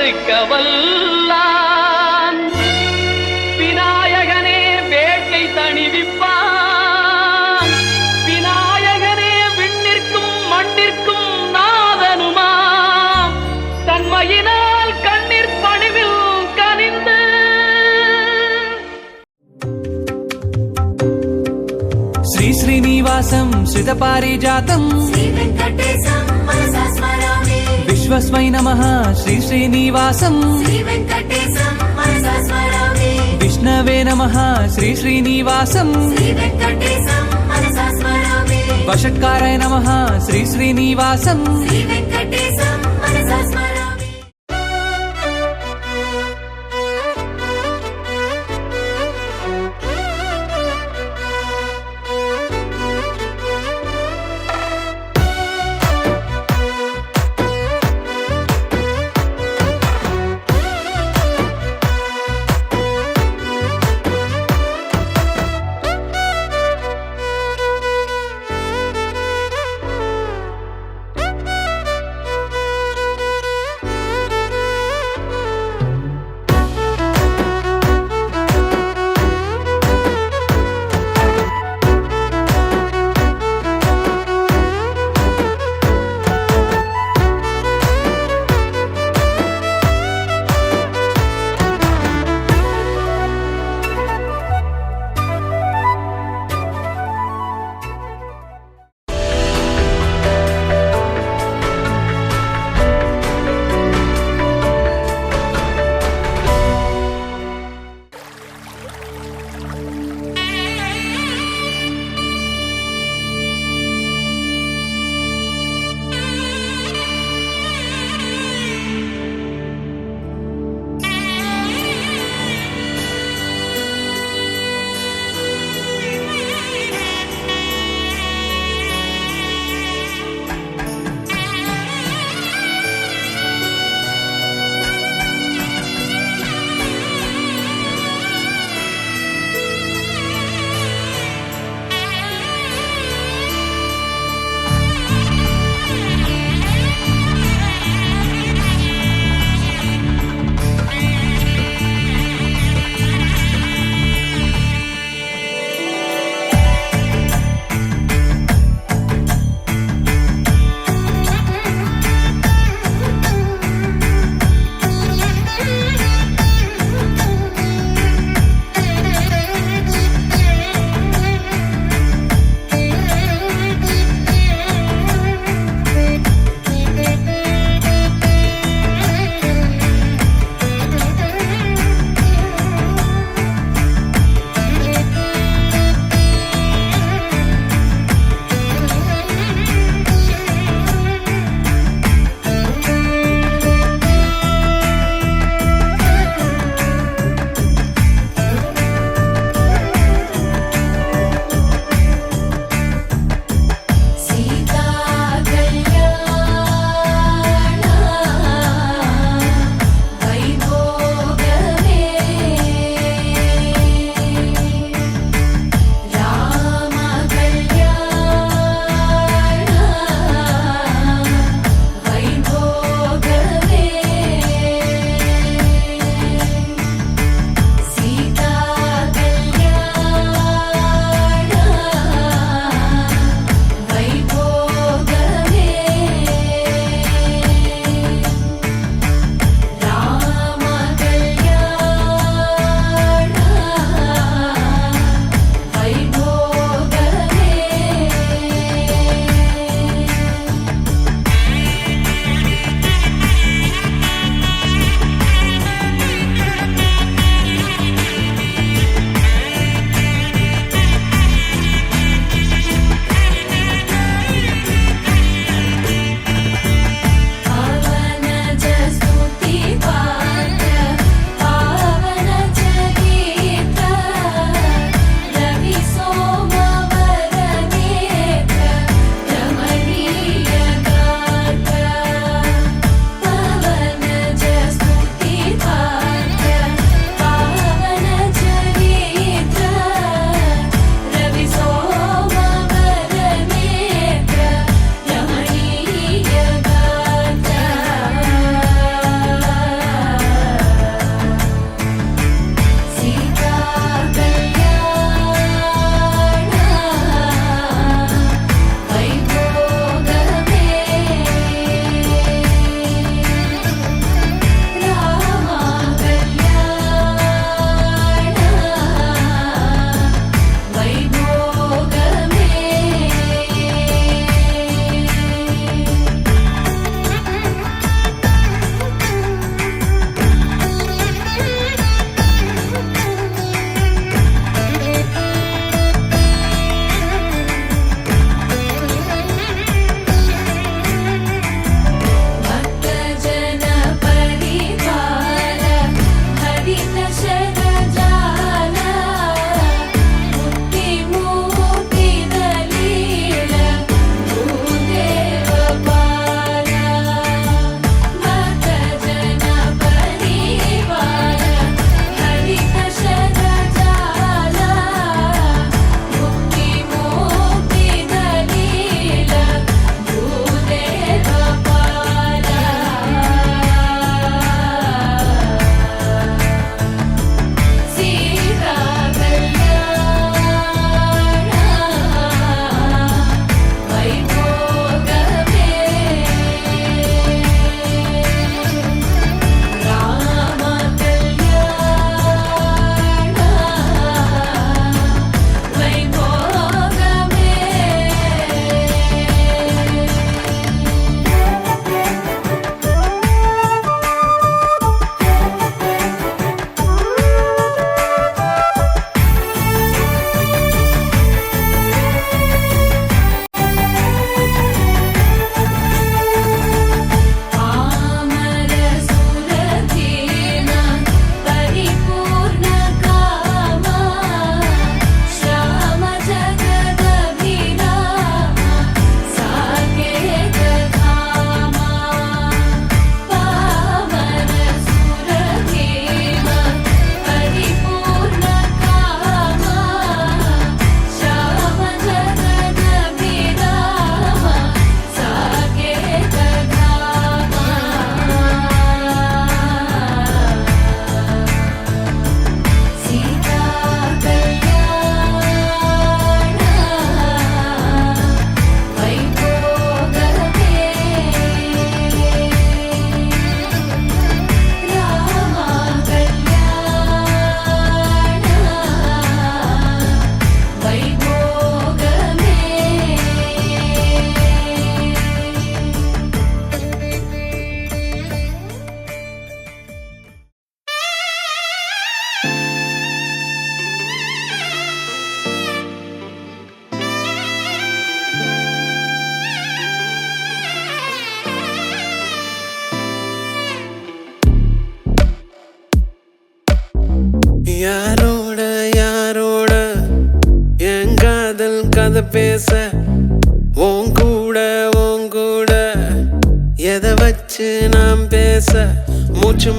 அறுக்க வல்லான் விநாயகனே வேட்டை தணிவிப்பான் விநாயகனே விண்ணிற்கும் மண்ணிற்கும் நாதனுமாம் தன்மையினால் கண்ணீர் பணிவில் கனிந்து श्री श्रीनिवासं श्रितपारिजातं विश्वस्मै नमः श्री श्रीनिवासं विष्णवे नमः श्री श्रीनिवासं वषट्काराय नमः श्री श्रीनिवासं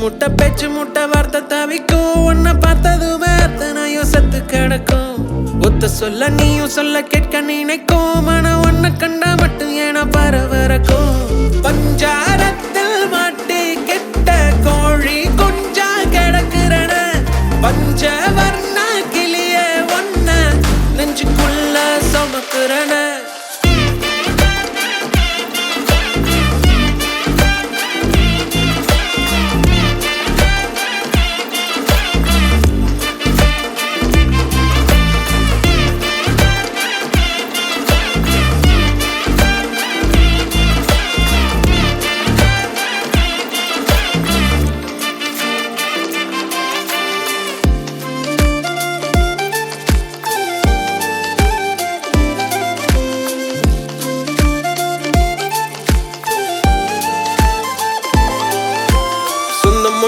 முட்டை பேச்சு முட்டை வார்த்தை தவிக்கும். உன்னை பார்த்ததுமே அத்தனையும் சத்து கிடக்கும். ஒத்த சொல்ல நீயும் சொல்ல கேட்க நினைக்கும். ஆனா உன்னை கண்டா மட்டும் ஏன பரவரக்கும். பஞ்சாரத்தில் மாட்டி கெட்ட கோழி கொஞ்சா கிடக்குறன. பஞ்சவர்ண கிளிய ஒன்ன நெஞ்சுக்குள்ள சுமக்குறன.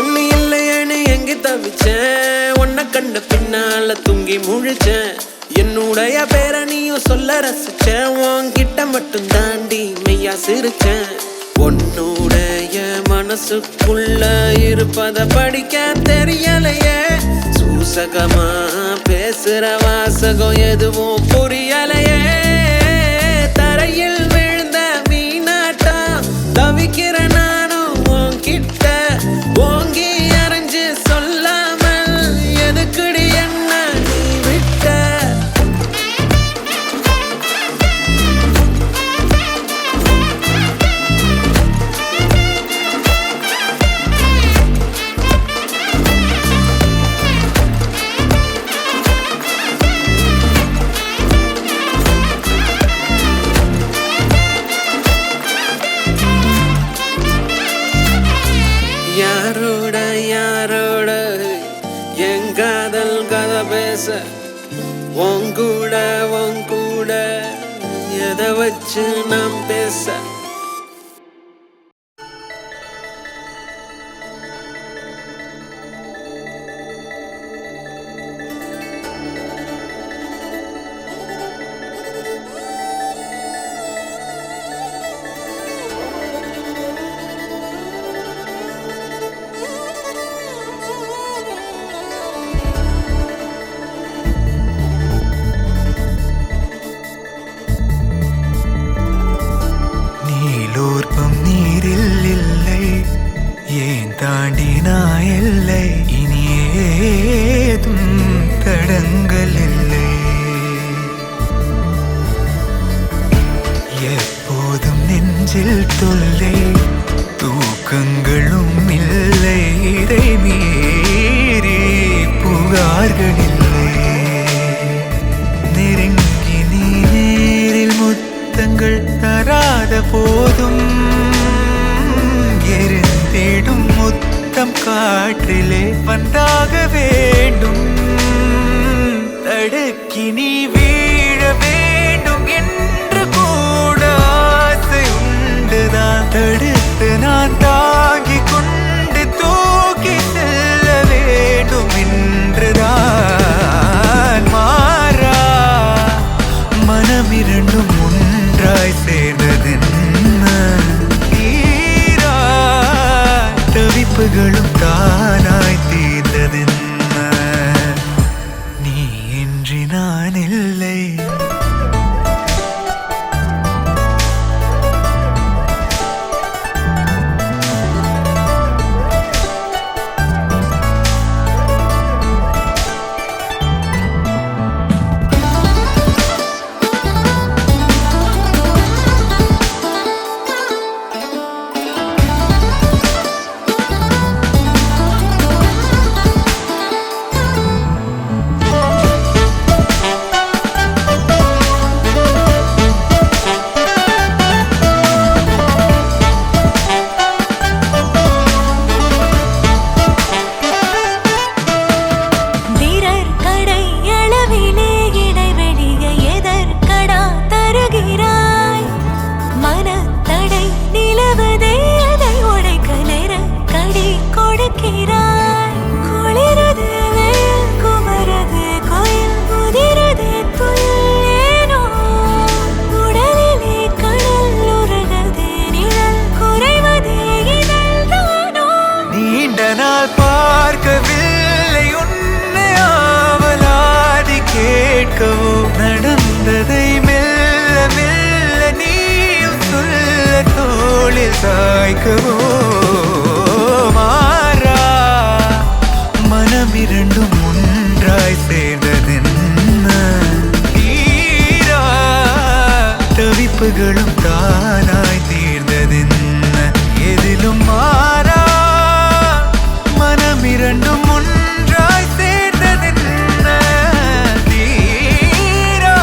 ஒண்ணு இல்லையேன்னு எங்க தவிச்சேன். உன்னை கண்ட பின்னால தூங்கி முழிச்சேன். என்னுடைய பேரை நீயும் சொல்ல ரசிச்சேன். உன்கிட்ட மட்டும் தாண்டி மெய்யா சிரிச்சேன். உன்னுடைய மனசுக்குள்ள இருப்பத படிக்க தெரியலையே. சூசகமா பேசுற வாசகம் எதுவும் புரியலையே. தரையில் விழுந்த மீனாட்டா தவிக்கிற நானும் உன்கிட்ட. ஓங்கி அரைஞ்சு சொல்லாமல் எதுக்குடி என்ன நீ விட்ட. யாரோட யாரோட என் காதல் கதை பேச. உங்கூட உங்கூட எதை வச்சு நாம் பேச. நீரில் இல்லை ஏன் தாண்டினா எல்லை. இனி ஏதும் தடங்கள் இல்லை. எப்போதும் நெஞ்சில் தொல்லை. தூக்கங்களும் இல்லை. இதை மீறி புகார்கள் இல்லை. நெருங்கி நீ நேரில் முத்தங்கள் தராத போதும் எரிந்திடும் முத்தம் காற்றிலே வந்தாக வேண்டும். தடுக்கி நீ வீழ வேண்டும் என்று கூட ஆசை உண்டுதான். தடுத்து நான் தாங்கிக் கொண்டு தூக்கி செல்ல வேண்டும் என்றுதான். மாறா மனமிரண்டும் ஒன்றாய் சேர்ந்ததென்ன. தீரா தவிப்புகளும் தானாய் தீர்ந்ததென்ன. நீ இன்றி நான் இல்லை. சாய்க்கவோ மாறா மனம் இரண்டும் ஒன்றாய் சேர்ந்ததென்ன தீரா தவிப்புகளும் தானாய் தீர்ந்ததென்ன எதிலும் மாறா மனம் இரண்டும் ஒன்றாய் சேர்ந்ததென்ன தீரா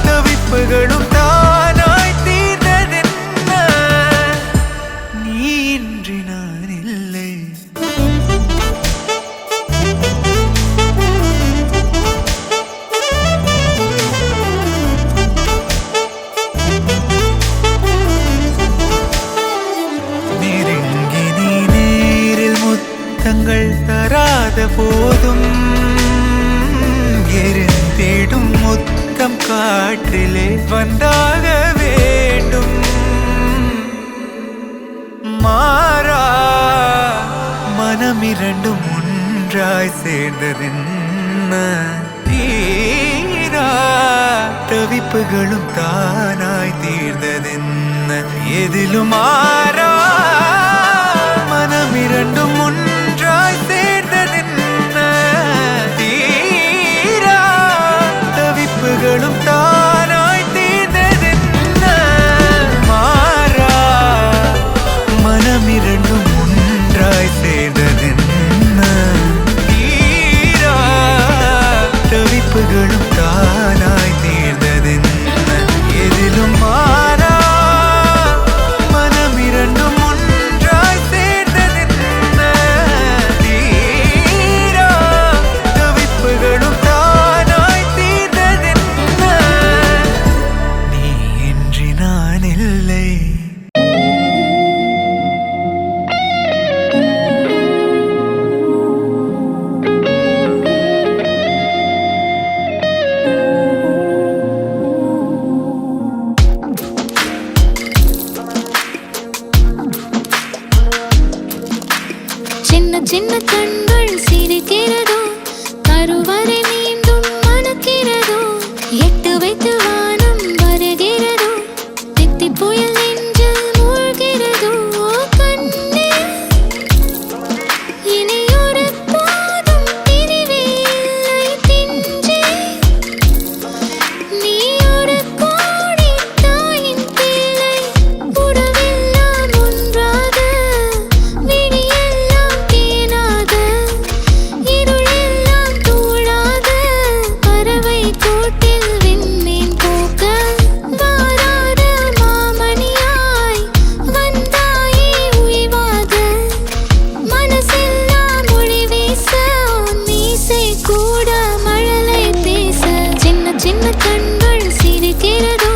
தவிப்புகளும் தானாய் தீர்ந்ததென்ன நீ இன்றி நான் இல்லை நெருங்கி நீ நேரில் முத்தங்கள் தராத போதும் எரிந்திடும் முத்தம் காற்றிலே வந்தாக வேண்டும் மாறா மனம் இரண்டும் ஒன்றாய் சேர்ந்ததென்ன தீரா தவிப்புகளும் தானாய் தீர்ந்ததென்ன எதிலும் மாறா மனம் இரண்டும் ஒன்றாய் சேர்ந்ததென்ன தீரா தவிப்புகளும் தானாய் தீர்ந்ததென்ன மாறா மனம் இரண்டும் ஒன்றாய் சேர்ந்ததென்ன தீரா தவிப்புகளும் தானாய் தீர்ந்ததென்ன எதிலும் மாறா மனம் இரண்டும் ஒன்றாய் சேர்ந்ததென்ன தீரா தவிப்புகளும் தானாய் தீர்ந்ததென்ன நீ இன்றி நான் இல்லை சின்ன சின்ன கண்கள் சிரிக்கிறதோ கருவறை மீண்டும் மணக்கிறதோ எட்டு வைத்து வானம் வருகிறதோ தித்தி புயல் நெஞ்சில் மூழ்கிறதோ கண்ணே இனி ஒரு போதும் பிரிவே இல்லை தின்றே நீ ஒரு கோடி தாயின் பிள்ளை உறவெல்லாம் ஒன்றாக விடியெல்லாம் தேனாக இருளெல்லாம் தூளாக பறவை கூட்டில் விண்மீன் போக்க வாராத மாமணியாய் வந்தாயே உய்வாக மனசெல்லாம் மொழி வீச உன் மீசை கூட மழலை பேச சின்ன சின்ன கண்கள் சிரிக்கிறதோ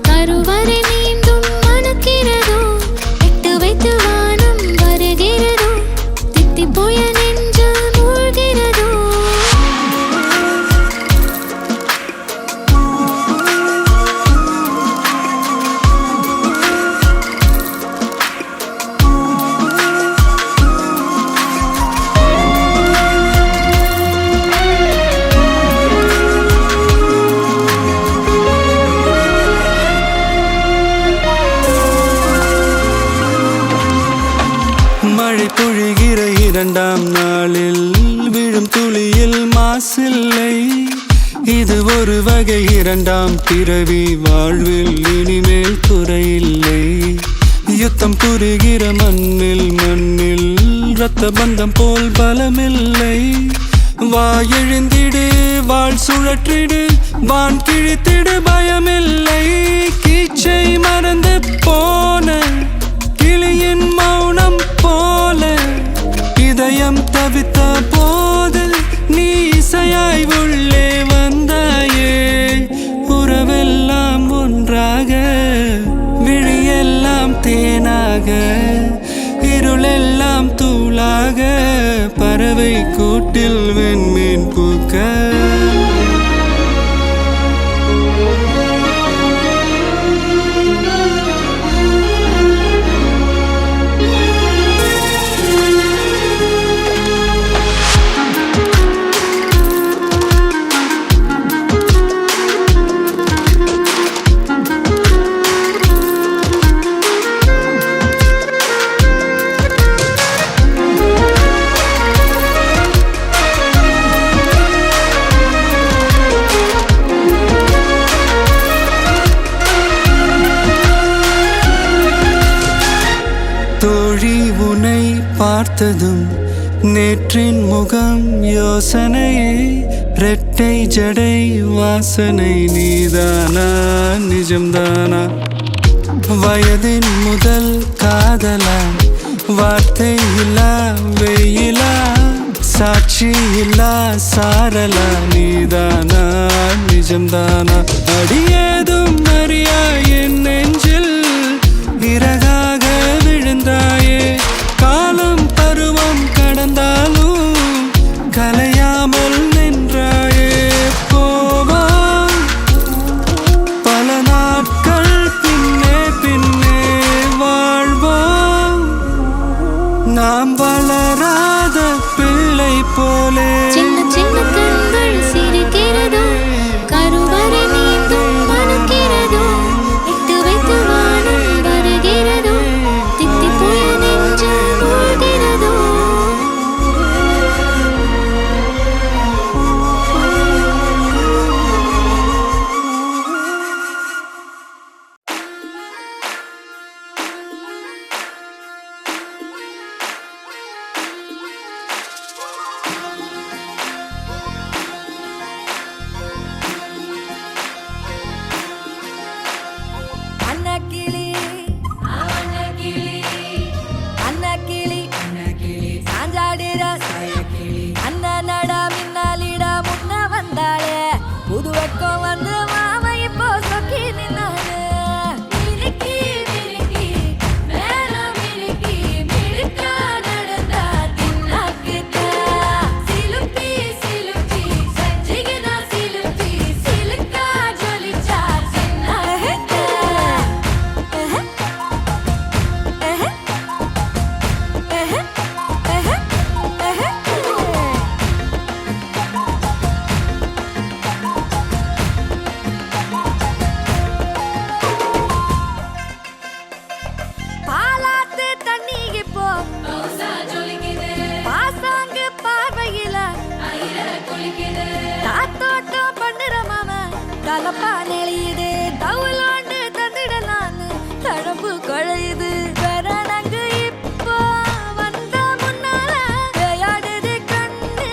கருவறை மீண்டும் மணக்கிறதோ எட்டு வைத்து வானம் வருகிறதோ தித்தி புயல் நெஞ்சில் மூழ்கிறதோ மழை பொழிகிற இரண்டாம் நாளில் விழும் துளியில் மாசில்லை இது ஒரு வகை இரண்டாம் பிறவி வாழ்வில் இனிமேல் குறையில்லை யுத்தம் புரிகிற மண்ணில் இரத்த பந்தம் போல் பலமில்லை வா எழுந்திடு வாழ் சுழற்றிடு வான் கிழித்திடு பயமில்லை கீச்சை மறந்து போன கிளியின் மௌனம் போல இதயம் தவித்த போது நீ இசையாய் உள்ளே வந்தாயே உறவெல்லாம் ஒன்றாக விழியெல்லாம் தேனாக இருளெல்லாம் தூளாக பறவை கூட்டில் வெண்மீன் பூக்க பார்த்ததும் நேற்றின் முகம் யோசனையே ரெட்டை ஜடை வாசனை நீதானா நிஜம்தானா வயதின் முதல் காதலா வார்த்தை இல்லா வெயிலா சாட்சி இல்லா சாரலா நீதானா நிஜம்தானா அடியேதும் அறியா என் நெஞ்சில் இறகாக விழுந்தாயே காலம் பருவம் கடந்தாலும் கலையாமல் நின்றாயே போவா பல நாட்கள் பின்னே பின்னே வாழ்வோம் நாம் வளராத பிள்ளை போலே சின்ன சின்ன கண்கள் சிரிக்கிறதோ கருவறை நீந்தும் மணக்கிறதோ இட்டு வைத்து வானம் வருகிறதோ தித்தி போய நெஞ்சு மூழ்கிறதோ அன்னக்கிளி அன்னக்கிளி சாஞ்சாடிர அண்ணனடா மின்னாலிடா முன்ன வந்தாளே புது வெக்கம் வந்து மாமா இப்போ சொக்கி நின்னாரு பாலாத்து தண்ணிக்கு போ பாசாங்கு பார்வையில தாத்தோட்டம் பண்ணுற மாமா கலப்பா நெளியுது தவுலாண்டு தந்திடலான்னு தழம்பு குழையுது கரணங்கு இப்போ வந்த முன்னால விளையாடுது கண்ணு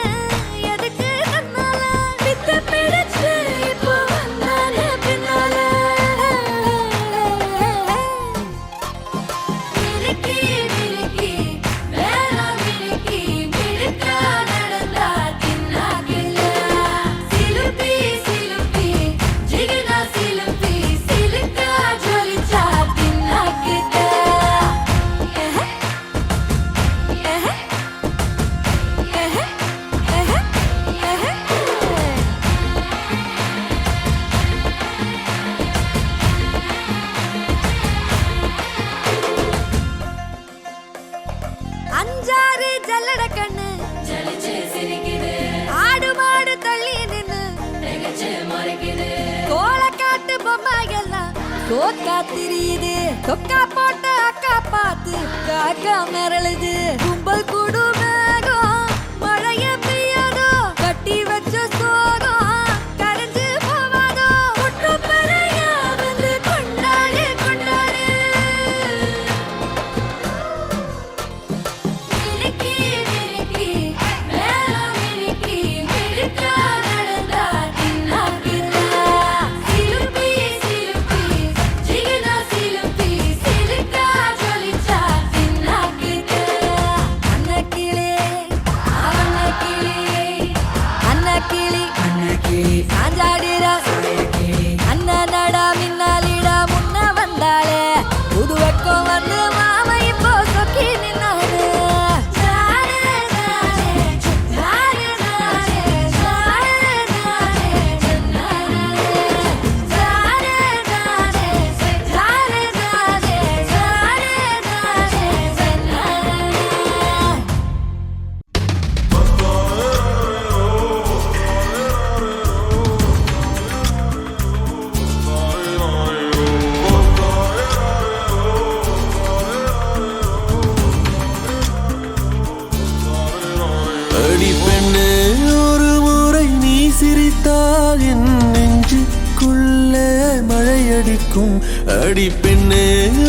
எதுக்கு தன்னால வித்த பிடிச்சு இப்போ வந்தால பின்னால மினுக்கி மினுக்கி வேணா மினுக்கி மினுக்கா நடந்தா தின்னாகில சிலுப்பி சிலுப்பி ஜிகினா சிலுப்பி சிலுக்கா ஜொலிச்சா தின்னாகிட்ட அஞ்சாறு ஜல்லட கண்ணு ஆடு மாடு தள்ளி நின்னு கோலக்காட்டு பொம்மை எல்லாம் கோக்கா திரியுது கொக்கா போட்ட அக்கா பார்த்து காக்கா மிரளுது கும்பல் கூடு மேகம் மழைய பெய்யாதோ கட்டி வச்ச சோகம் கரைஞ்சு போவாதோ ஒட்டு பெறையா வந்து கொண்டாடு கொண்டாடு மினுக்கி மினுக்கி வேணா மினுக்கி மினுக்கா நடந்தா தின்னாகில சிலுப்பி சிலுப்பி ஜிகினா சிலுப்பி சிலுக்கா ஜொலிச்சா தின்னாகிட்ட அன்னக்கிளி அன்னக்கிளி சாஞ்சாடிரா அண்ணனடா மின்னாலிடா முன்ன வந்தாளே புது வெக்கம் வந்து மாமா இப்போ சொக்கி நின்னாரு அடி பெண்ணே ஒரு முறை நீ சிரித்தால் என் நெஞ்சுக்குள்ளே மழையடிக்கும் அடி பெண்ணே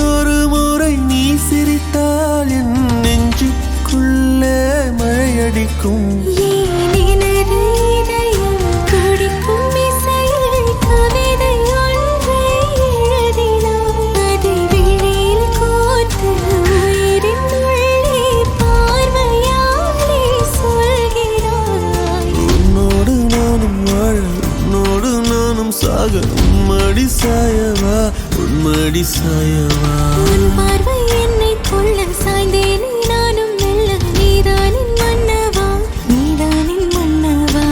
ஒரு முறை நீ சிரித்தால் என் நெஞ்சுக்குள்ளே நெஞ்சுக்குள்ளே மழையடிக்கும் ஏன் எனது இதயம் துடிக்கும் இசையில் கவிதை ஒன்றை எழுதினாய். அதை விழியில் கோர்த்து உயிரின் உள்ளே பார்வையாலே சொல்கிறாய். உன்னோடு நானும் வாழ உன்னோடு நானும் சாக உன்மடி சாயவா உன்மடி சாயவா உன் பார்வை என்னை கொள்ள சாய்ந்தேனே நானும் மெல்ல. நீதானின் மன்னவா நீதானின் மன்னவா.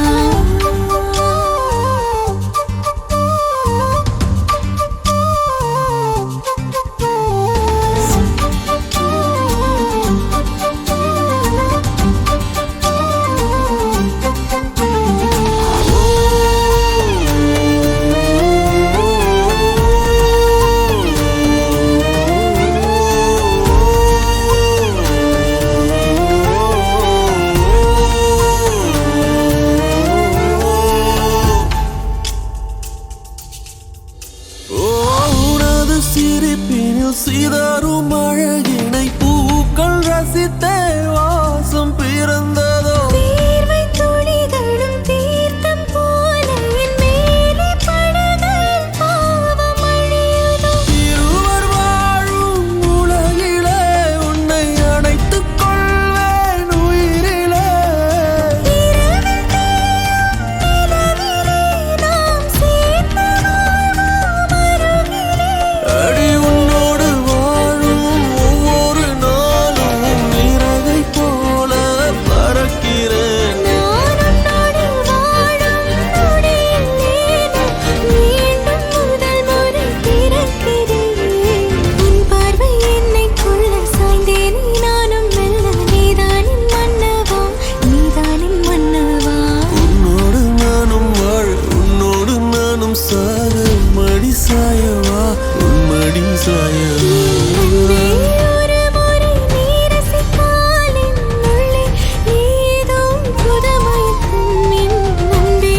உனது சிரிப்பினில் சிதறும் அழகினை பூக்கள் ரசித்தே வாசம் பிறந்ததோ தீர்வை துளிகளும் தீர்த்தம் போல என் மேலே படுகையில் பாவம் அழியுதோ. இருவர் வாழும் உலகிலே உன்னை அணைத்துக் கொள்வேன் உயிரிலே இரவில் தேயும் நிலவிலே நாம் சேர்ந்து வாழ்வோம் அருகிலே. அடி உன்னோடு வாழும் ஒவ்வொரு நாளும் இறகை போல பறக்கிறேன் நான் உன்னோடு வாழும் நொடியில் மீண்டும் முதல் முறை பிறக்கிறேன். உன் பார்வை என்னை கொள்ள சாய்ந்தேனே நானும் மெல்ல. நீதானின் மன்னவா நீதானின் மன்னவா. உன்னோடு நானும் வாழ உன்னோடு நானும் சாக மடி சாயவா உன்மடி சாயவா அன்பே ஒரு முறை நீ ரசித்தால் என் உள்ளே ஏதோ புதுமயக்கம். என் அன்பே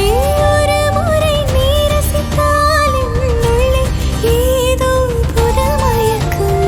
ஒரு முறை நீ ரசித்தால் என் உள்ளே ஏதோ புதுமயக்கம்.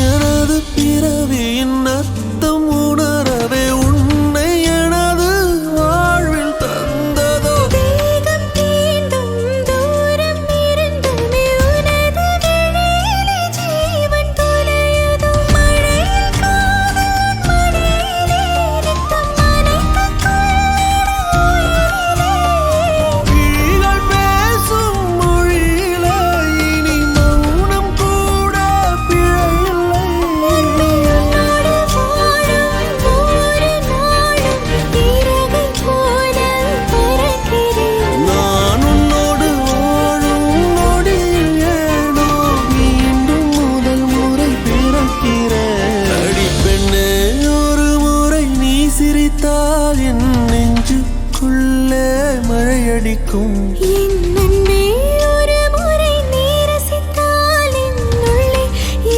எனது பிறவியின் அர்த்தம் உணரவே உன்னை எனது வாழ்வில் தந்ததோ தேகம் தீண்டும் தூரம் இருந்துமே உனது விழியிலே ஜீவன் தொலையுதோ. மழையில் காதல் மடியிலே ரத்தம் நனைத்துக் கொள்ளிட உயிரிலே. விழிகள் பேசும் மொழியிலே இனி மௌனம் கூட பிழையில்லை உன்னோடு வாழும் ஒவ்வொரு நாளும் இறகை போல பறக்கிறேன். நான் உன்னோடு வாழும் நொடியில் ஏனோ மீண்டும் முதல் முறை பிறக்கிறேன் அடி பெண்ணே ஒரு முறை நீ சிரித்தால் என் நெஞ்சுக்குள்ளே மழையடிக்கும் என் அன்பே ஒரு முறை நீ ரசித்தால் என் உள்ளே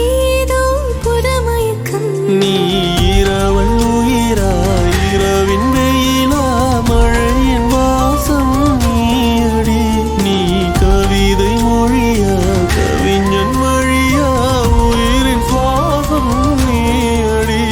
ஏதோ புதுமயக்கம். நீ இரவல் உயிரா இரவின் வெயிலா மழையின் வாசம் நீயடி நீ கவிதை மொழியா கவிஞன் வழியா உயிரின் சுவாசம் நீயடி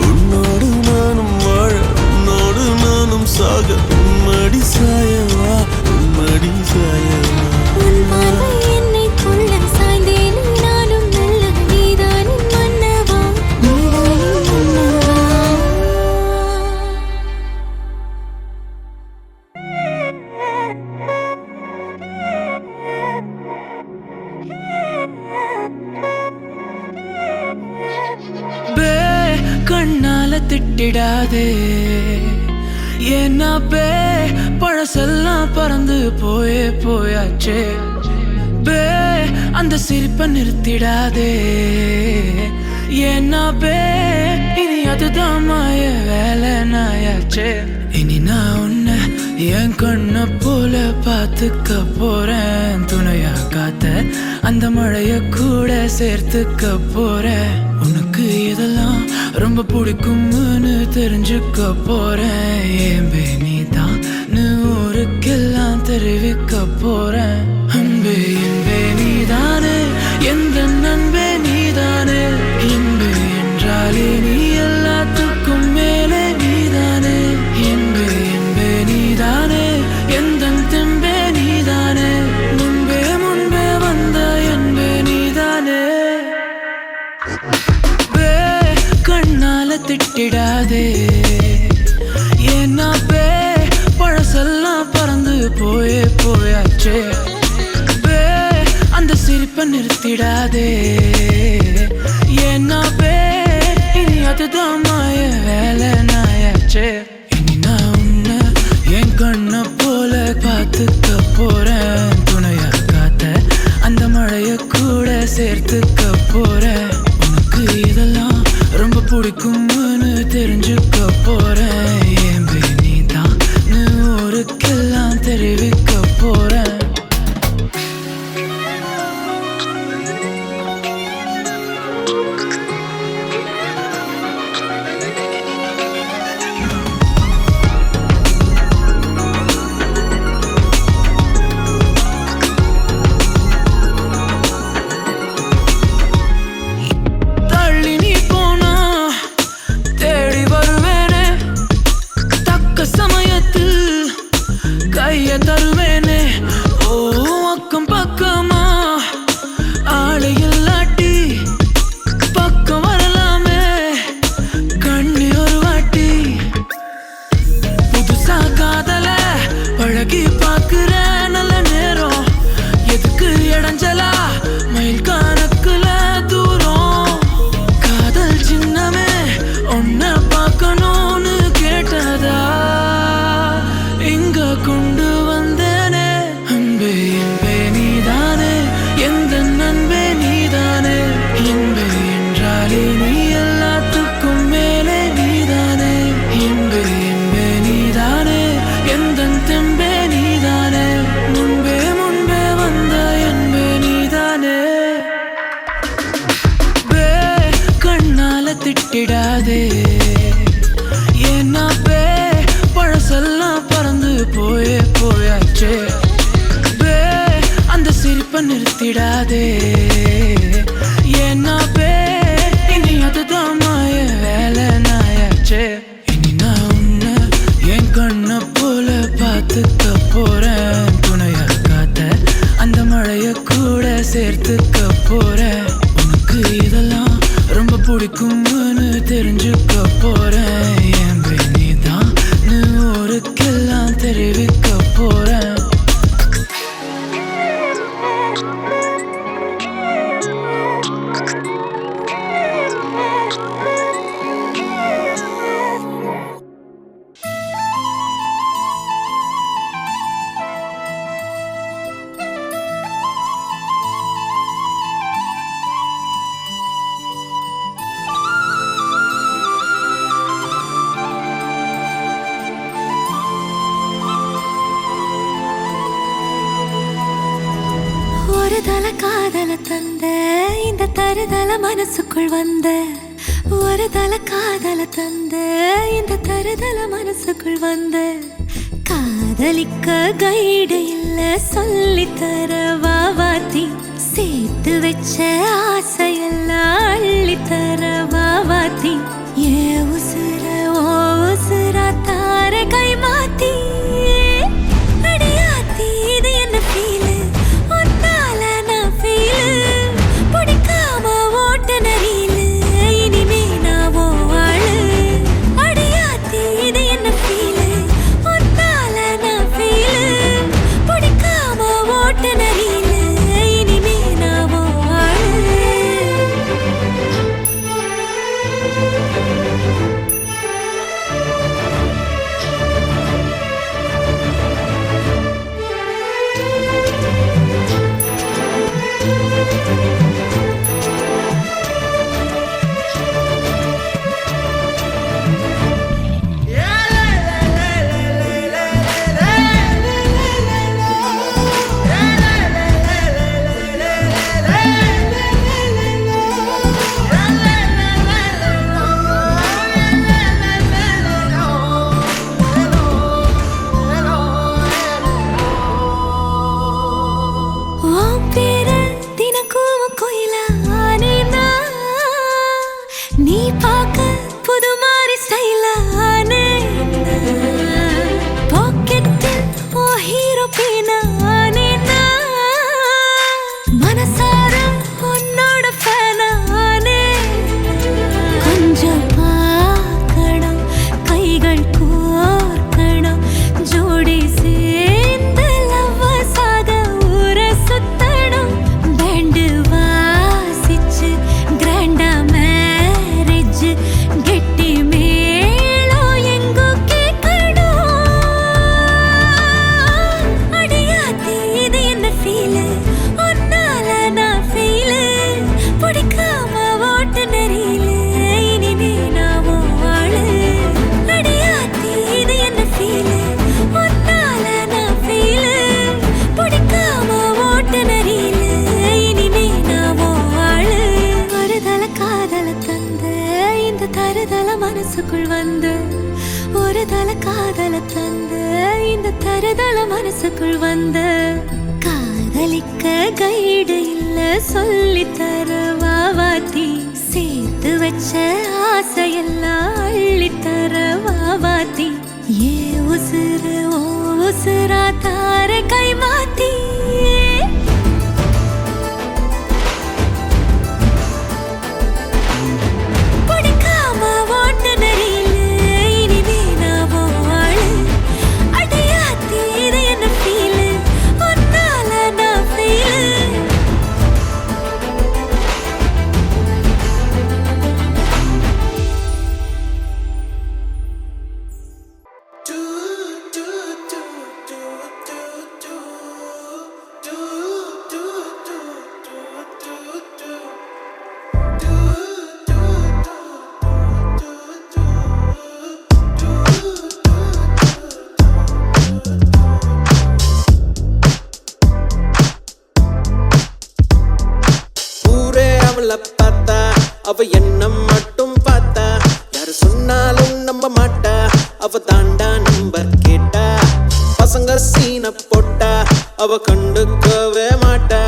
உன்னோடு நானும் வாழ உன்னோடு நானும் சாக உன்மடி சாயவா உன்மடி சாயவா உன் பார்வை என்னை கொள்ள சாய்ந்தேனே நானும் மெல்ல. நீதானின் மன்னவா நீதானின் மன்னவா. பே கண்ணால திட்டிடாதே ஏன்னா பே பழசெல்லாம் பறந்து போயாச்சே பே அந்த சிரிப்பை நிறுத்திடாதே ஏன்னா பே இனி அதுதான் மாய வேலை நாயாச்சே இனி நான் உன்னை என் கண்ண போல பார்த்துக்க போறேன் துணையா காத்த அந்த மழைய கூட சேர்த்துக்க போறேன் உனக்கு இதெல்லாம் ரொம்ப பிடிக்கும்னு தெரிஞ்சுக்க போறேன் ஏம்பே நீதான் ஊருக்கெல்லாம் தெரிவிக்க போறேன் அன்பே என்பே நீதானே எந்த நண்பே நீதானே என்பே என்றாலே நீ எல்லாத்துக்கும் மேலே நீதானே என்பே என்பே நீதானே எந்த தெம்பே நீதானே முன்பே முன்பே வந்த என்பே நீதானே கண்ணால திட்டிடாதே ஏன்னா பழசெல்லாம் பறந்து போயாச்சே அந்த சிரிப்பை நிறுத்திடாதே ஏன்னா இனி அதுதான் மாய வேலை நாயாச்சே இனி நான் உன்னை என் கண்ண போல பார்த்துக்க போறேன் துணையா காத்த அந்த மழைய கூட சேர்த்துக்க போறேன் உனக்கு இதெல்லாம் ரொம்ப பிடிக்கும்னு தெரிஞ்சுக்க போறேன் ஏம்பே நீதான் ஊருக்கெல்லாம் தெரிவிக்க போறேன் தருவேனே ஓ அக்கம் பக்கமா ஆளை இல்லாட்டி பக்கம் வரலாமே கண்ணி ஒரு வாட்டி புதுசா காதல பழகி பாக்குற நல்ல நேரம் எதுக்கு இடைஞ்சலா மயில் கணக்குல தூரம் காதல் சின்னமே ஒன்ன பார்க்கணும்னு கேட்டதா இங்க கொண்டு வந்தேனே அன்பே என்பே நீதானே எந்த நண்பே நீதானே என்பே என்றாலே நீ எல்லாத்துக்கும் மேலே நீதானே என்பே என்பே நீதானே எந்த தெம்பே நீதானே முன்பே முன்பே வந்த என்பே நீதானே கண்ணால திட்டிடாதே ஏன்னா பழசெல்லாம் பறந்து போயாச்சே அந்த சிரிப்பை நிறுத்திடாதே ஏன்னா இனி அதுதான் மாய வேலை நாயாச்சே இனி நான் உன்னை என் கண்ண போல பார்த்துக்க போறேன் துணையா காத்த அந்த மழைய கூட சேர்த்துக்க போறேன் உனக்கு இதெல்லாம் ரொம்ப பிடிக்கும்னு தெரிஞ்சுக்க போறேன் ஏம்பே நீதான் ஊருக்கெல்லாம் தெரிவிக்க போறேன் ஒரு தல காதல தந்த இந்த தருதல மனசுக்குள் வந்த ஒரு தல காதல தந்த இந்த தருதல மனசுக்குள் வந்த காதலிக்க கைடு இல்ல சொல்லித்தர வாவாத்தி சேர்த்து வச்ச ஆசையெல்லாம் அள்ளித்தர வாவாத்தி ஏ உசுர ஓ உசுரா தார கை மாத்தி அடியாத்தி இது என்ன ஃபீலு தல காதல தந்த இந்த தருதல மனசுக்குள் வந்த காதலிக்க கைடு இல்ல சொல்லித்தர வாவாத்தி சேர்த்து வச்ச ஆசையெல்லாம் அள்ளித்தர வாவாத்தி ஏ உசுறு ஓ உசுரா தார கை மாத்தி அவ என்ன மட்டும் பார்த்தா யாரு சொன்னாலும் நம்ப மாட்டா அவ தாண்டா நம்பர் கேட்டா பசங்க சீன போட்டா அவ கண்டுக்கவே மாட்டா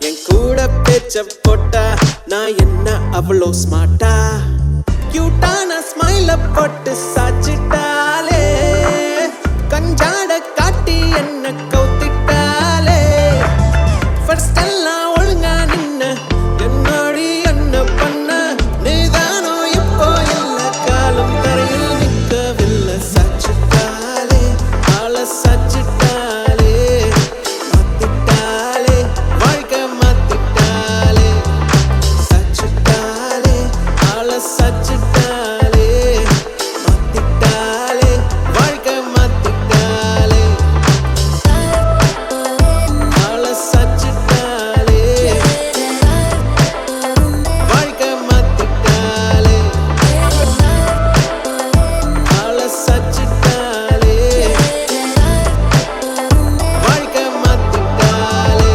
என் கூட பேச்ச போட்டா நான் என்ன அவ்வளோ ஸ்மார்ட்டா கியூட்டான ஸ்மைல போட்டு சாச்சிட்டாலே கஞ்சாட காட்டி என்ன கவுத்திட்டாலே ஃபர்ஸ்ட் எல்லாம் ஒழுங்கா நின்ன என்னடி என்ன பண்ண நீதானோ இப்போ இல்ல காலம் தரையில் நிற்கவில்லை சாச்சிட்டாலே ஆள சாச்சிட்டாலே மாத்திட்டாலே வாழ்க்கை மாத்திட்டாலே சாச்சிட்டாலே ஆள சாச்சிட்டாலே மாத்திட்டாலே வாழ்க்கை மாத்திட்டாலே ஆள சாச்சிட்டாலே வாழ்க்கை மாத்திட்டாலே ஆள சாச்சிட்டாலே வாழ்க்கை மாத்திட்டாலே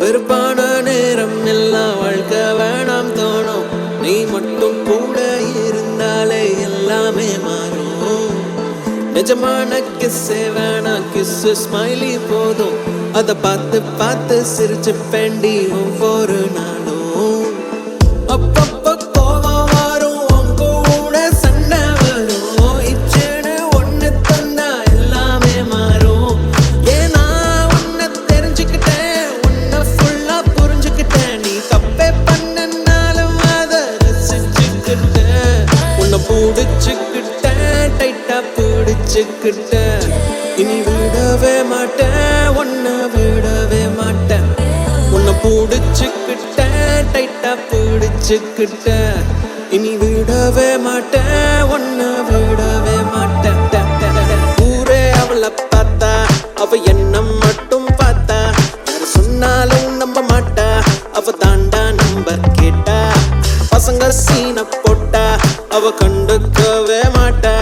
வெறுப்பான நேரம் எல்லாம் வாழ்க்கை வேணாம் தோணும் நீ மட்டும் கூட இருந்தாலே எல்லாமே மாறும் நிஜமான கிஸ்ஸே வேணாம் கிஸ்ஸு ஸ்மைலி போதும் அதை பார்த்து பார்த்து சிரிச்சு பெண்டி ஒவ்வொரு நாளும் அப்பப்ப கோவம் வரும் உன் கூட சண்டை வரும் இச்சேன்னு ஒண்ணு தந்தா எல்லாமே மாறும் ஏன்னா உன்னை தெரிஞ்சுக்கிட்டேன் உன்னை ஃபுல்லா புரிஞ்சுக்கிட்டேன் நீ தப்பே பண்ணனாலும் அதை ரசிச்சுக்கிட்டேன் உன்னை பிடிச்சுக்கிட்டேன் டைட்டா பிடிச்சுக்கிட்டேன் இனி விடவே மாட்டேன் உன்னை விடவே மாட்டேன் உன்னை பிடிச்சுக்கிட்டேன் டைட்டா பிடிச்சுக்கிட்டேன் இனி விடவே மாட்டேன் உன்னை விடவே மாட்டேன் ஊரே அவளை பார்த்தா அவ என்ன மட்டும் பார்த்தா யாரு சொன்னாலும் நம்ப மாட்டா அவ தாண்டா நம்பர் கேட்டா பசங்க சீன போட்டா அவ கண்டுக்கவே மாட்டா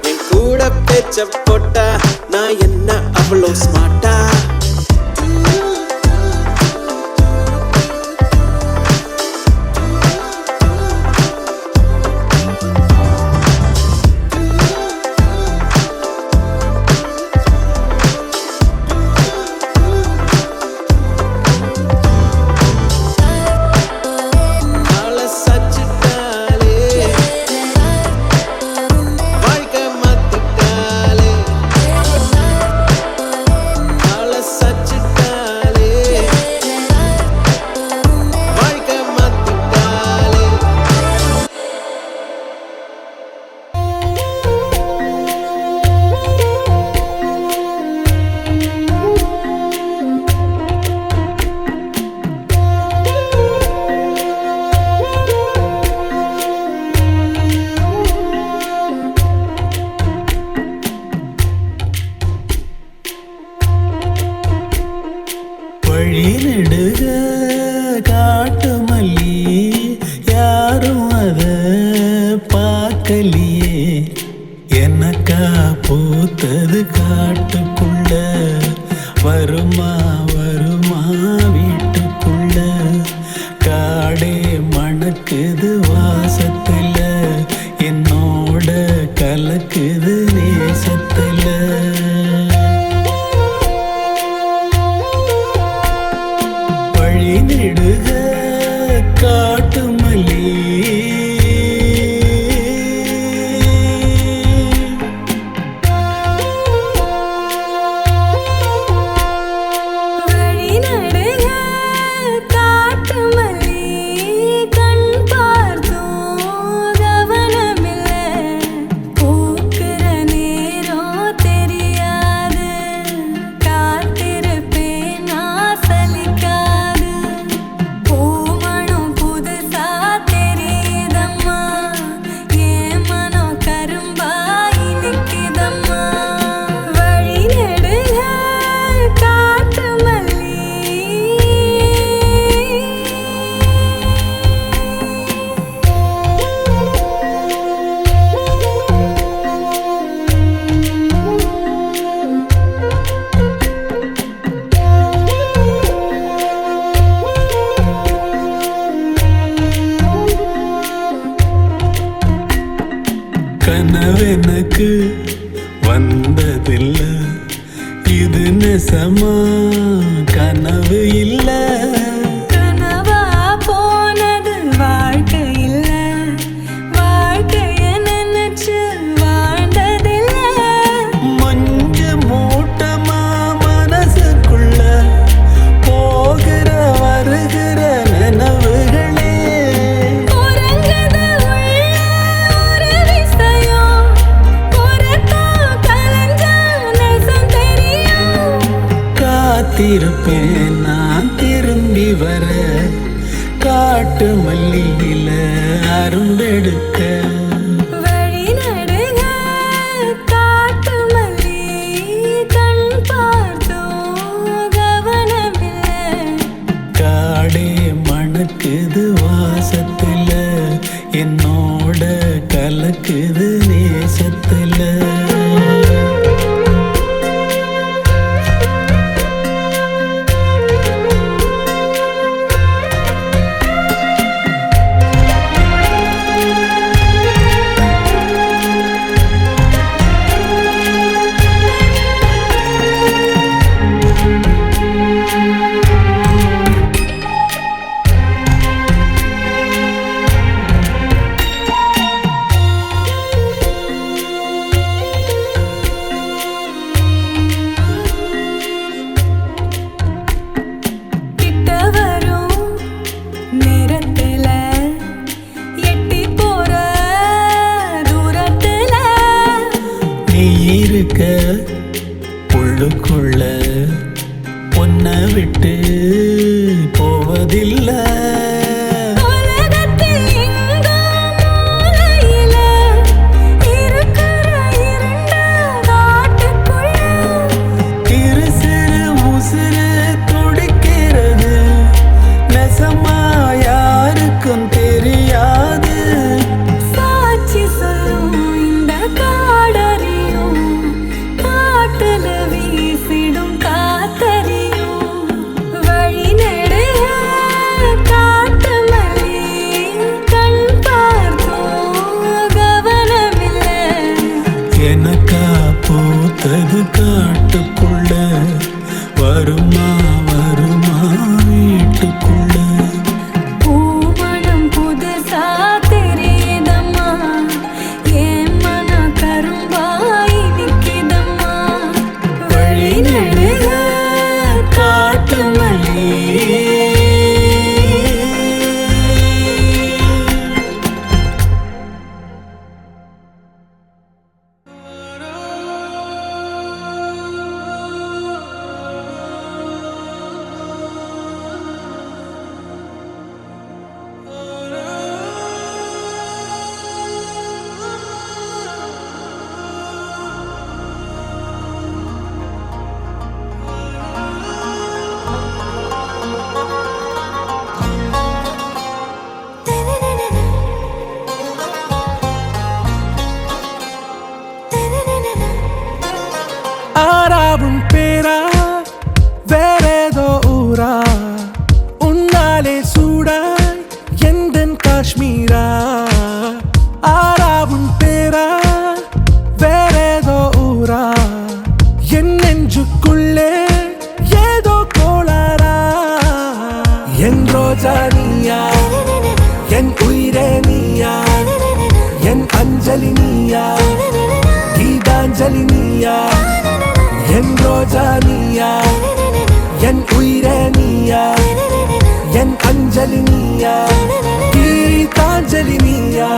என் கூட பேச்ச போட்டா நான் என்ன அவ்வளோ ஸ்மார்ட்டா ஆள சாச்சிட்டாலே வாழ்க்கை மாத்திட்டாலே ஆள பார்க்கலியே எனக்கா பூத்தது காட்டுக்குள்ள வருமா வருமா வீட்டுக்குள்ள காடே மணக்குது வாசத்துல என்னோட கலக்குது நேசத்துல வழி நெடுக காட்டு மல்லி வழி நடுக காட்டு மல்லி கண் பார்த்தும் கவனமில்ல பூக்கிற நேரம் தெரியாது காத்திருப்பேன் நான் சலிக்காது பூமணம் புதுசா தெரியுதம்மா என் மனம் கரும்பாய் நிற்குதம்மா வழி நெடுக காட்டு மல்லி கனவெனக்கு வந்ததில்ல இது நெசமா கனவு இல்ல கனவா போனது வாழ்க்கை இல்ல வாழ்க்கைய நினைச்சு வாழ்ந்ததில்ல மஞ்ச மூட்டமா மனசுக்குள்ள போகிற வருகிற நினைவுகளே உறங்குது உள்ள ஒரு விஷயம் உறக்கா கலஞ்சா நெசம் தெரியும் காத்திருப்பேன் நான் திரும்பி வர காட்டு மல்லியில அரும்பெடுக்க வழி நடுக காட்டு மல்லி கண் பார்த்தும் கவனமில்ல காடே மணக்குது வாசத்துல என்னோட கலக்குது நேசத்துல கிட்ட வரும் நேரத்துல எட்டி போற தூரத்துல நீ இருக்க உள்ளுக்குள்ள பொன்ன விட்டு போவதில்லை உலகத்தில் எங்கோ மூலையில இருக்கிற இருண்ட காட்டுக்குள்ள இரு சிறு உசுறு துடிக்கிறது நெசமா யாருக்கும் தெரியாது சாட்சி சொல்லும் இந்த காடறியும் காட்டுல வீசிடும் காத்தறியும் ஆறாவும் பேரா வேறேதோ ஊரா உன்னாலே சூடாய் எந்தன் காஷ்மீரா ஆறாவும் பேரா வேறேதோ ஊரா என் நெஞ்சுக்குள்ளே ஏதோ கோளாரா என் ரோஜா நீயா என் உயிரே நீயா என் அஞ்சலி நீயா கீதாஞ்சலி நீயா என் ரோஜா நீயா என் உயிரே நீயா என் அஞ்சலி நீயா கீதாஞ்சலி நீயா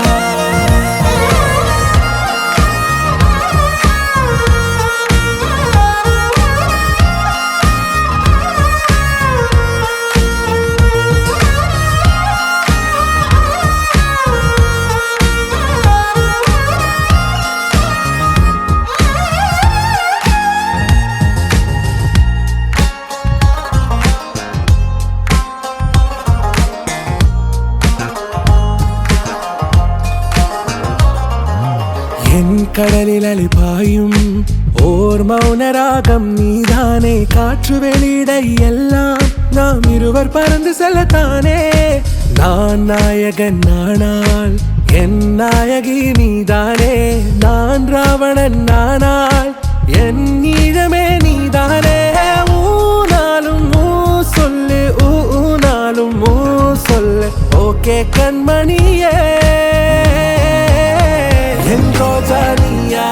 என் கடலில் அலிபாயும் ஓர் மௌனராகம் நீதானே காற்று வெளியிட எல்லாம் நாம் இருவர் பறந்து செல்லத்தானே நான் நாயகன் நானால் என் நாயகி நீதானே நான் ராவணன் நானால் என் ஈழமே நீதானே ஊனாலும் ஊ சொல்லு ஊனாலும் ஊ சொல்லு ஓகே கண்மணியே என் ரோஜா நீயா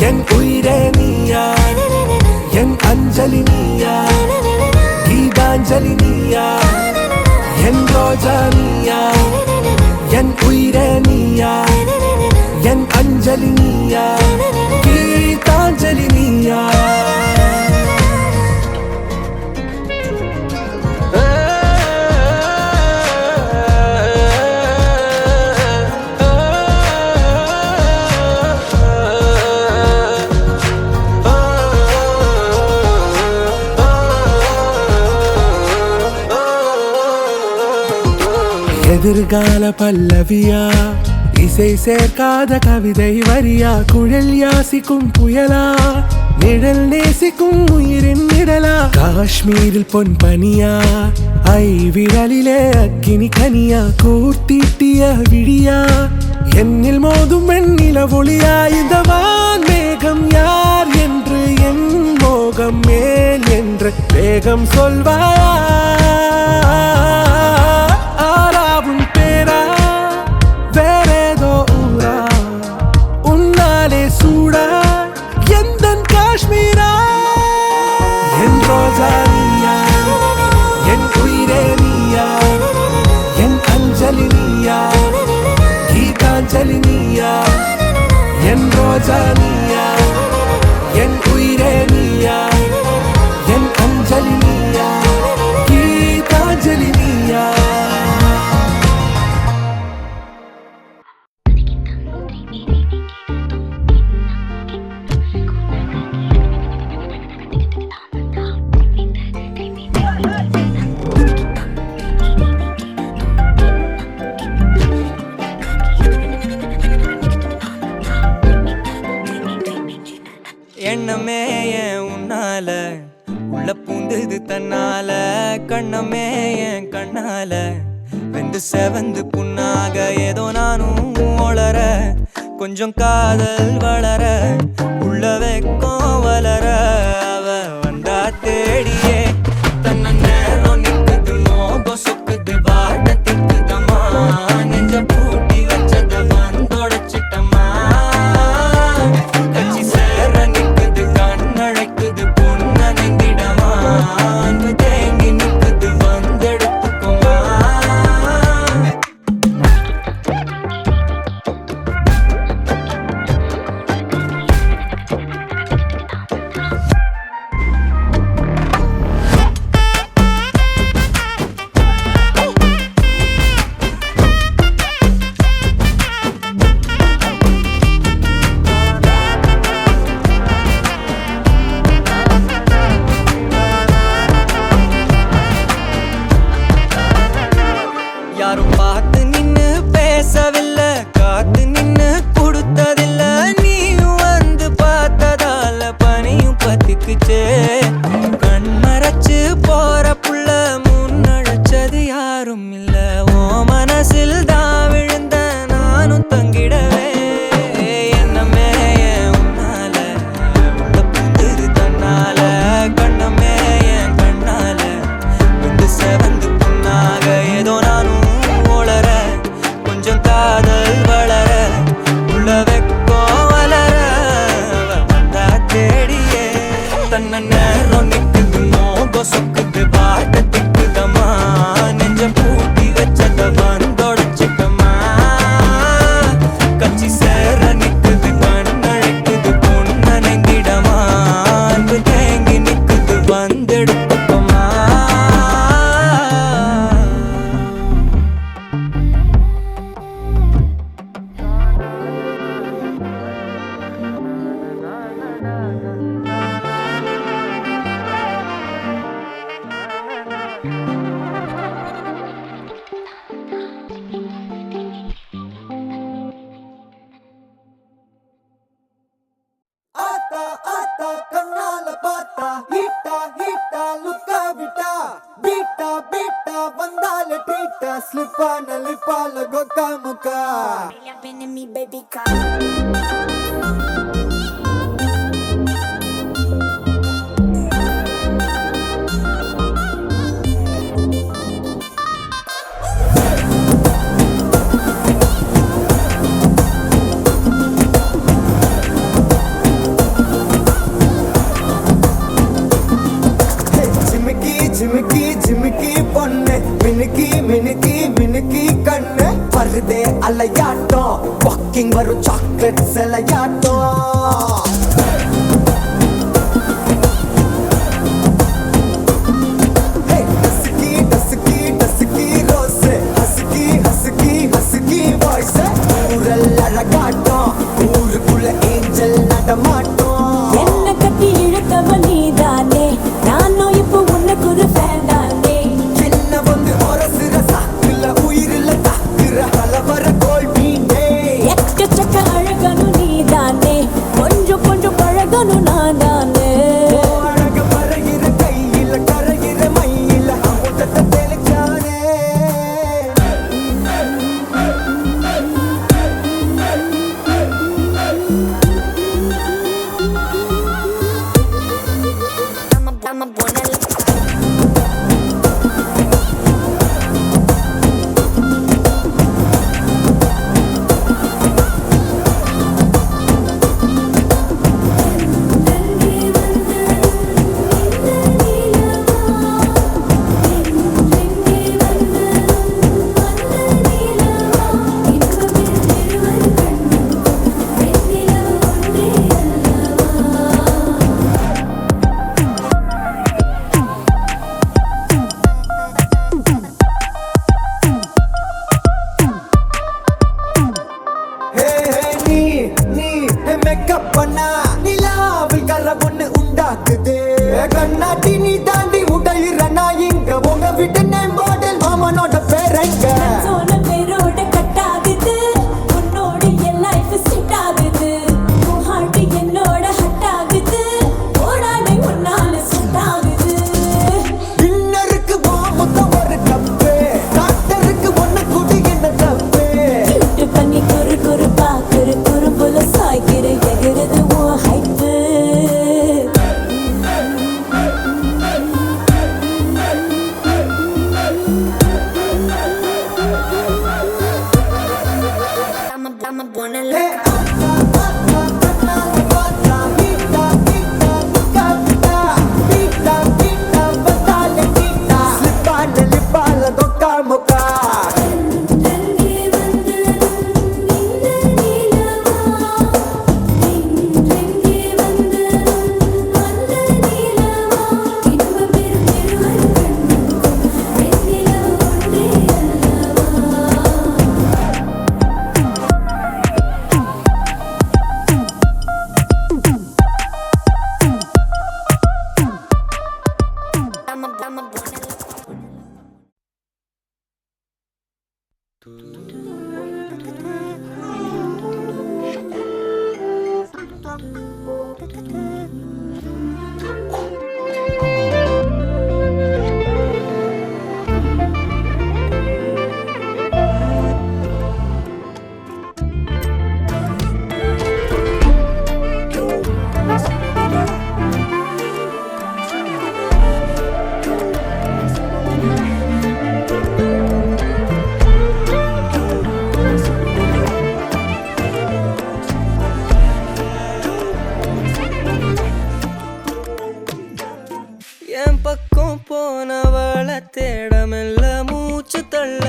என் உயிரே நீயா என் அஞ்சலி நீயா கீதாஞ்சலி நீயா என் ரோஜா நீயா என் உயிரே நீயா என் அஞ்சலி நீயா கீதாஞ்சலி நீயா எதிர்கால பல்லவியா இசை சேர்க்காத கவிதை வரியா குழல் யாசிக்கும் புயலா நிழல் நேசிக்கும் உயிரின் நிழலா காஷ்மீரில் பொன் பனியா ஐ விரலிலே அக்கினி கனியா கூர்த்தீட்டிய விழியா என்னில் மோதும் வெண்ணில ஒளியா இந்த வான் மேகம் யார் என்று என் மோகம் மேல் என்று வேகம் சொல்வாயா ஆறாவும் பேரா வேறேதோ ஊரா உன்னாலே சூடா எந்தன் காஷ்மீரா என் ரோஜா நீயா என் உயிரே நீயா என் அஞ்சலி நீயா கீதாஞ்சலி நீயா என் ரோஜா நீயா என் உயிரே நீயா என் அஞ்சலி நீயா கீதாஞ்சலி நீயா எண்ணமே ஏன் உன்னால உள்ள பூந்தது தன்னால கண்ணமே என் கண்ணால வெந்து செவந்து புண்ணாக ஏதோ நானும் ஒளர கொஞ்சம் காதல் வளர உள்ள வெக்கம் வளர அவ வந்தா தேடியே தன்ன நேரம் நிக்குது மோகம் சுக்குது வாட்ட திக்குதம்மா நெஞ்ச பூட்டி வச்சத வந்தொடச்சிட்டம்மா கட்சி சேர நிக்குது கண்ணழைக்குது பொண்ண நெங்கிடமா அன்பு தேங்கி நிக்குது வந்தெடுத்துக்குமா ஹீட்டா ஹீட்டா லுக்கா விட்டா பீட்டா பீட்டா வந்தால ட்ரீட்டா ஸ்லிப்பான லிப்பால கொக்கா முக்கா me, baby, come. ஜிமிக்கி ஜிமிக்கி ஜிமிக்கி பொண்ணு மினுக்கி மினுக்கி மினுக்கி கண்ணு வருதே அலையாட்டம் வாக்கிங் வரும் சாக்லேட் சிலையாட்டம் dusky dusky dusky rose husky husky husky voice ஊரல் அழகாட்டம் ஊருக்குள்ள ஏஞ்சல் நடமாட்டம் என்ன கட்டி இழுத்தவ நீதானே நானும் இப்போ உனக்கு ஒரு ஃபேன் தானே என்ன வந்து ஒரசுற சாக்குல உயிரில தாக்குற கலவர கோல் மீனே எக்கச்சக்க அழகனும் நீதானே கொஞ்சம் கொஞ்சம் பழகனும் நான் தானே அழக பறகிற கையில கரைகிற மயில அமுதத்தை தெளிச்சானே I'm a buena மேக்கப் பண்ணா நிலாவில் கர ஒண்ணு உண்டாக்குது கண்ணாடி நீ தாண்டி உடையிற நான் இங்க உங்க வீட்டு நேம் மாடல் மாமனோட பேரங்க சோன பேரோட கட் ஆகுது உன்னோட என் லைஃப் செட் ஆகுது உன் ஹார்ட் என்னோட ஹட் ஆகுது ஓடானே உன்னால செட் ஆகுது டின்னருக்கு மொத்தம் ஒரு கப்பு டாக்டருக்கு ஒண்ணு குடி என்ன தப்பு கியூட் பண்ணி குறு குறு பாக்குற குறும்புல சாய்க்கிற எகிறது உன் ஹைப்பு I'm a buena என் பக்கம் போனவள தேடமெல்ல மூச்சு தள்ள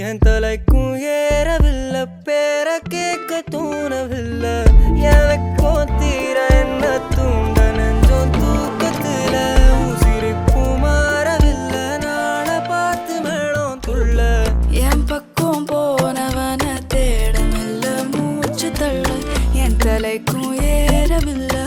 என் தலைக்கும் ஏறவில்லை பேர கேட்க தோணவில்லை எனக்கும் தீர என்ன தூண்ட நெஞ்சம் தூக்கத்துல உசிரிப்பும் மாறவில்லை நாள பார்த்து மேளம் துள்ள என் பக்கம் போனவன தேடமில்ல மூச்சு தள்ள என் தலைக்கும் ஏறவில்லை